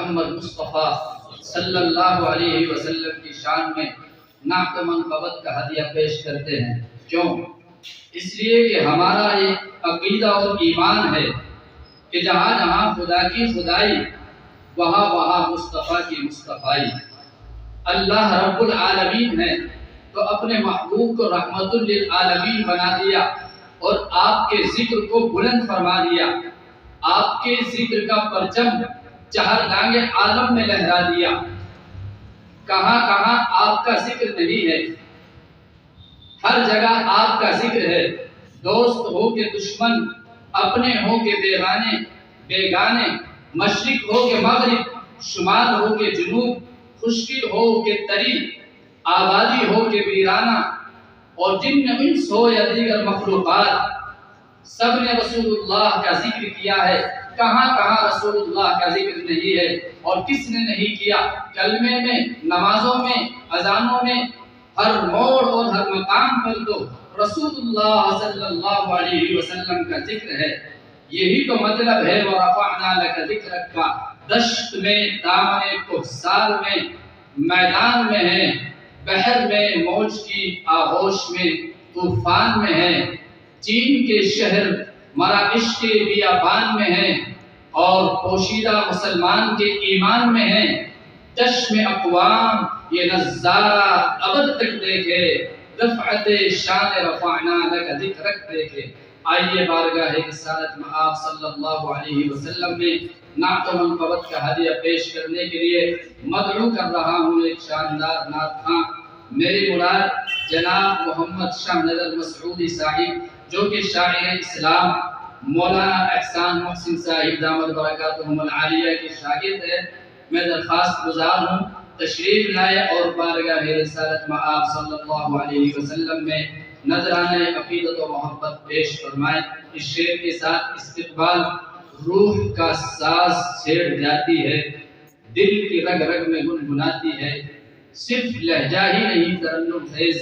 محمد مصطفیٰ صلی اللہ علیہ وسلم کی شان میں نعت منقبت کا ہدیہ پیش کرتے ہیں۔ کیوں؟ اس لیے کہ ہمارا ایک عقیدہ اور ایمان ہے کہ جہاں جہاں خدا کی خدائی وہاں وہاں مصطفیٰ کی مصطفائی۔ اللہ رب العالمین ہے تو اپنے محبوب کو رحمت للعالمین بنا دیا اور آپ کے ذکر کو بلند فرما دیا، آپ کے ذکر کا پرچم چہردانگ عالم میں لہرا دیا۔ کہاں کہاں آپ کا ذکر نہیں ہے، ہر جگہ آپ کا ذکر ہے۔ دوست ہو کے دشمن، اپنے ہو کے بیگانے، مشرق ہو کے مغرب، شمال ہو کے جنوب، خشکی ہو کے تری، آبادی ہو کے ویرانہ، اور جن انس ہو یا دیگر مخلوقات، سب نے رسول اللہ کا ذکر کیا ہے۔ کہاں کہاں رسول اللہ کا ذکر نہیں ہے، اور کس نے نہیں کیا؟ کلمے میں، نمازوں میں، اذانوں میں، ہر موڑ اور ہر مقام پر تو رسول اللہ صلی اللہ علیہ وسلم کا ذکر ہے۔ یہی تو مطلب ہے وَرَفَعْنَا لَكَ ذِكْرَكَ کا۔ دشت میں، دامن کوہسار میں، میدان میں ہے، بحر میں، موج کی آغوش میں، طوفان میں ہے، چین کے شہر مراکش کے بیابان میں ہے، اور پوشیدہ مسلمان کے ایمان میں ہے۔ چشم اقوام یہ نظارہ ابد تک دیکھے، رفعت شان رفعنا لک ذکرک دیکھے۔ آئیے بارگاہ رسالت میں آپ صلی اللہ علیہ وسلم میں نعت و منقبت کا ہدیہ پیش کرنے کے لیے مدعو کر رہا ہوں ایک شاندار نعت خواں۔ میری مراد جناب محمد شاہ نظر مسعودی صاحب، جو کہ شاعر اسلام مولانا احسان محسن صاحب دامت برکاتہم العالیہ کے شاگرد ہے۔ میں درخواست گزار ہوں تشریف لائے اور بارگاہ رسالت میں آپ صلی اللہ علیہ وسلم میں نذرانہ عقیدت و محبت پیش فرمائیں۔ اس شعر کے ساتھ استقبال روح کا ساز چھیڑ جاتی ہے، دل کی رگ رگ میں گنگناتی ہے، صرف لہجہ ہی نہیں ترنم خیز،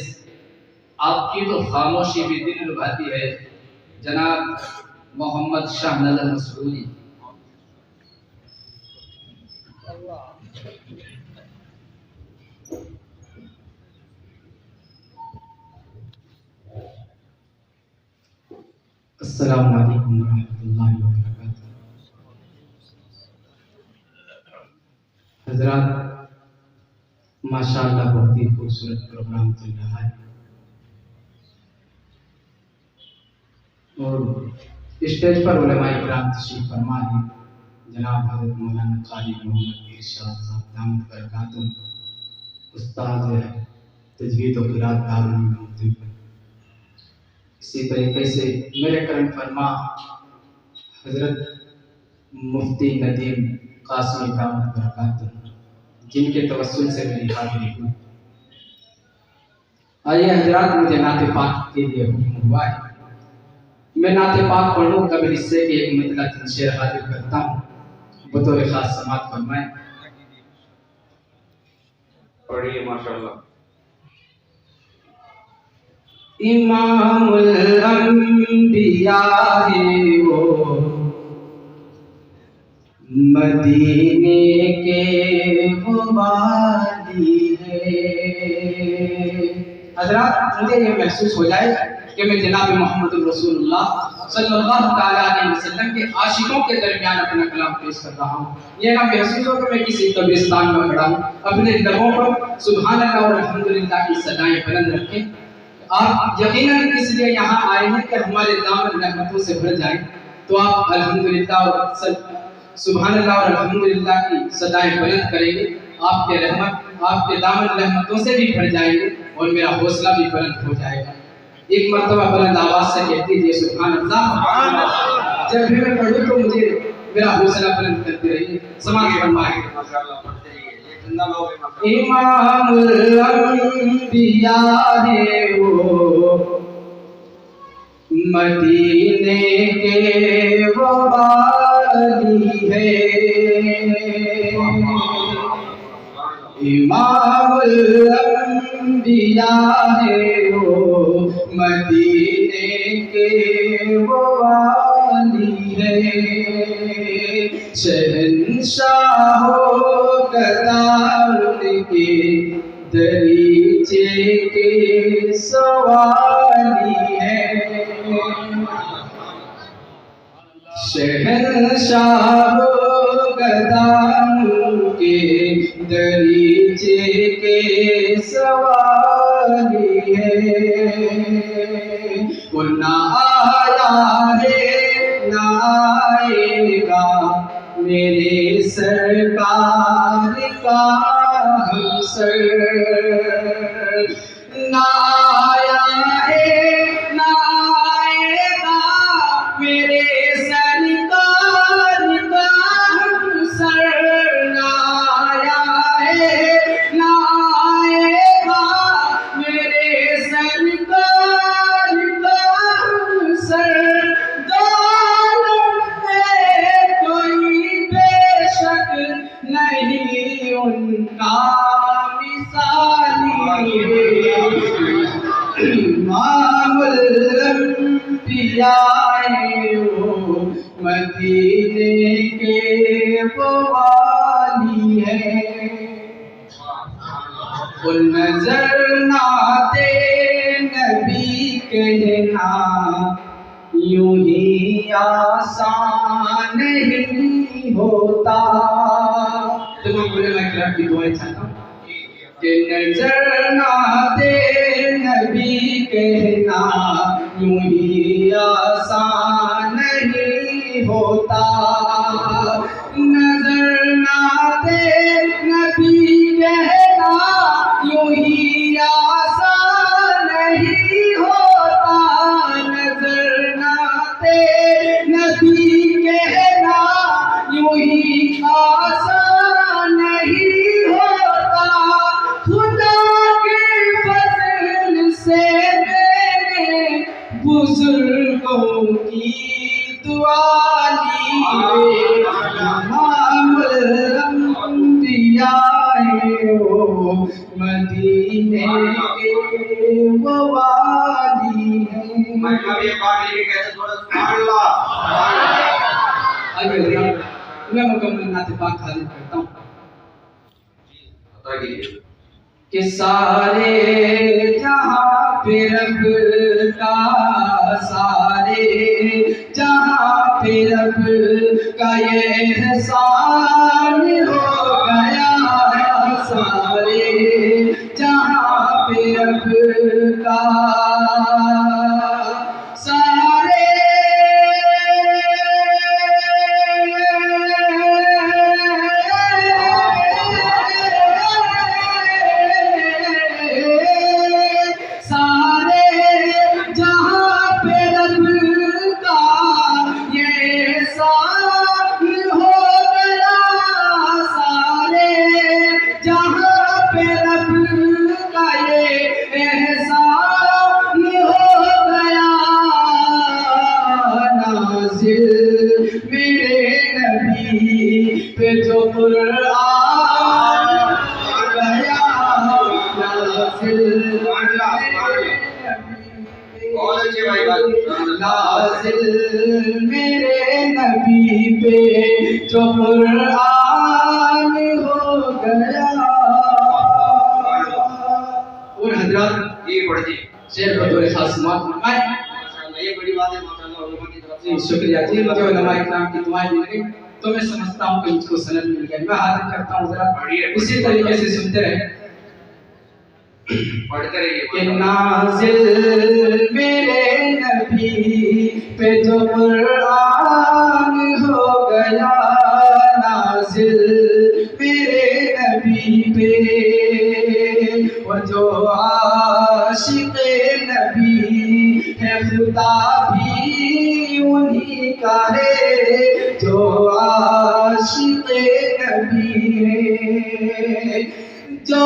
آپ کی تو خاموشی بھی دل لبھاتی ہے۔ جناب محمد شاہ نظر مسعودی۔ السلام علیکم ورحمۃ اللہ وبرکاتہ۔ حضرات، ماشاءاللہ بہت ہی خوبصورت پروگرام چل رہا ہے، اور اسٹیج پر علماء کرام تشریف فرما ہیں۔ جناب حضرت مولانا قاری محمد ارشاد صاحب دامت برکاتہم، استاد تجوید و قرات دارالعلوم۔ اسی طریقے سے میرے کرم فرما حضرت مفتی ندیم قاسمی دامت برکاتہم، جن کے توسل سے میری حاضری ہوئی۔ آئیے حضرات، مجھے نعت پاک کے لیے حکم ہوا ہے، میں نعت پاک پڑھوں قبل اس سے کہ ایک مطلع چند شعر حاضر کرتا ہوں، بطور خاص سماعت فرمائیں۔ پڑھیے ماشاءاللہ۔ امام الانبیاء ہے وہ، مدینے کے وہ والی ہے۔ حضرات، مجھے یہ محسوس ہو جائے کہ میں جناب محمد رسول اللہ صلی اللہ تعالیٰ علیہ وسلم کے عاشقوں کے درمیان اپنا کلام پیش کر رہا ہوں۔ یہ نہ محسوس ہو کہ میں کسی قبرستان میں کھڑا ہوں۔ اپنے لبوں پر سبحان اللہ اور الحمدللہ کی صدائیں بلند رکھیں۔ آپ یقیناً اس لیے یہاں آئے ہیں کہ ہمارے دامن رحمتوں سے بھر جائیں، تو آپ الحمدللہ اور سبحان اللہ اور الحمدللہ کی صدائیں بلند کریں گے، آپ کے رحمت آپ کے دامن رحمتوں سے بھی بھر جائیں گے اور میرا حوصلہ بھی بلند ہو جائے گا۔ ایک مرتبہ بلند آواز سے کہہ دیجیے سبحان اللہ۔ جب بھی میں پڑھوں تو مجھے میرا حوصلہ بلند کرتے رہیے۔ سماعت فرمائیں۔ امام الانبیاء ہے وہ، مدینے کے وہ والی ہے۔ امام الانبیاء ہے وہ، مدینے کے وہ والی ہے۔ شہنشاہ شہنشاہ گدار کے دریچے کے سوالی ہے شہنشاہ گدار کے دریچے کے سوالی ہے وہ نہ آیا ہے نہ آئے گا میرے سرکار کا ہمسر نہ آیا ہے نہ آئے گا میرے سرکار کا ہمسر نہ آیا ہے نہ آئے گا میرے سرکار کا ہمسر نہیں ان کا مثالی امام الانبیاء وہ مدینے کے وہ والی ہے وہ نظر نہ دے نبی کہنا یوں ہی آسان نہیں ہوتا تمہیں بولے میں کرام کی دعائیں چاہتا ہوں کہ نظر نہ دے نبی کہنا یوں ہی آسان نہیں ہوتا نظر نہ دے نبی کہنا یوں ہی آسان نہیں ہوتا نظر نہ دے نبی کہنا یوں ہی آسان نہیں ہوتا خدا کے فضل سے میں نے بزرگوں کی دعا لی امام الانبیاء وہ مدینے کے وہ والی ہیں میں مکمل نعت پاک حاضر کرتا ہوں کہ سارے جہاں پہ رب کا سارے جہاں پہ رب کا یہ احسان ہو گیا سارے جہاں پہ رب کا میرے نبی پہ جو قرآن گیا نازل میرے نبی پہ جو قرآن ہو گیا اور حضرات یہ پڑھ جی شعر بطور خاص سماعت فرمائیں یہ بڑی بات ہے ماشاءاللہ علماء کی طرف جی شکریہ جی مجھے علماء اکرام کی دعائیں مل گئی تو میں سمجھتا ہوں کہ مجھ کو سند مل گیا میں حاضر کرتا ہوں ذرا اسی طریقے سے سنتے رہیں پڑھتے رہیے کہ نازل میرے نبی پہ جو قرآن ہو گیا نازل میرے نبی پہ وہ جو عاشق نبی ہے خدا بھی انہی کا ہے جو عاشق نبی ہے جو